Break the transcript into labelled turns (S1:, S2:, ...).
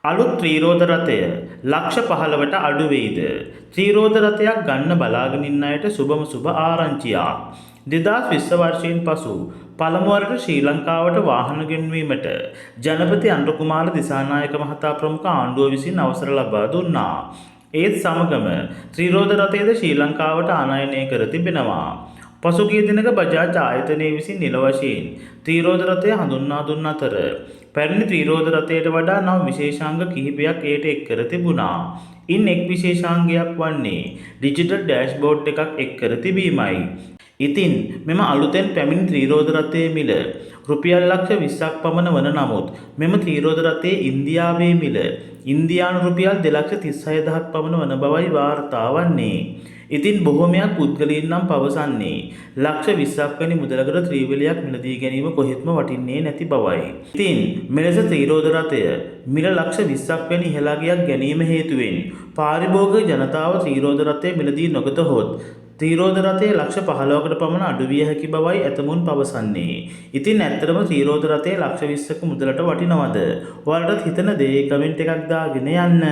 S1: අලුත් ත්‍රිරෝද රථය ලක්ෂ 15ට අඩු වෙයිද? ත්‍රිරෝද රථයක් ගන්න බලාගෙන ඉන්න අයට සුබම සුබ ආරංචියක්. 2020 වර්ෂයෙන් පසු පළමුවරට ශ්‍රී ලංකාවට වාහන ගෙන්වීමට ජනපති අනුර කුමාර දිසානායක මහතා ප්‍රමුඛ ආණ්ඩුව විසින් අවසර ලබා දුන්නා. ඒත් සමගම ත්‍රිරෝද රථයද ශ්‍රී ලංකාවට ආනයනය කර තිබෙනවා. පසුගිය දිනක බජාජ් ආයතනය විසින් නිල වශයෙන් ත්‍රිරෝද රථය හඳුන්වා දුන් අතර පැරණි ත්‍රිරෝද රථයට වඩා නව විශේෂාංග කිහිපයක් එයට එක් කර තිබුණා. ඉන් එක් විශේෂාංගයක් වන්නේ ඩිජිටල් ඩෑෂ්බෝඩ් එකක් එක් කර තිබීමයි. ඉතින් මෙම අලුතෙන් පැමිණි ත්‍රිරෝද රථයේ මිල රුපියල් ලක්ෂ 20ක් පමණ වන නමුත් මෙම ත්‍රිරෝද රථයේ ඉන්දියාවේ මිල ඉන්දියානු රුපියල් 2,36,000ක් පමණ වන බවයි වාර්තා වන්නේ. ඉතින් බොහෝමයක් පුද්ගලයන් නම් පවසන්නේ ලක්ෂ 20ක් වැනි මුදලකට ත්‍රිවලයක් මිලදී ගැනීම කොහෙත්ම වටින්නේ නැති බවයි. ඉතින් මෙලෙස ත්‍රිරෝද රථය මිල ලක්ෂ 20ක් වැනි ඉහළගියක් ගැනීම හේතුවෙන් පාරිභෝගික ජනතාව ත්‍රිරෝද රථය මිලදී නොගතහොත් ත්‍රිරෝද රථයේ ලක්ෂ 15කට පමණ අඩු විය හැකි බවයි ඇතමුන් පවසන්නේ. ඉතින් ඇත්තටම ත්‍රිරෝද රථයේ ලක්ෂ 20ක මුදලට වටිනවද? ඔයාලටත් හිතන දේ කමෙන්ට් එකක් දාගෙන යන්න.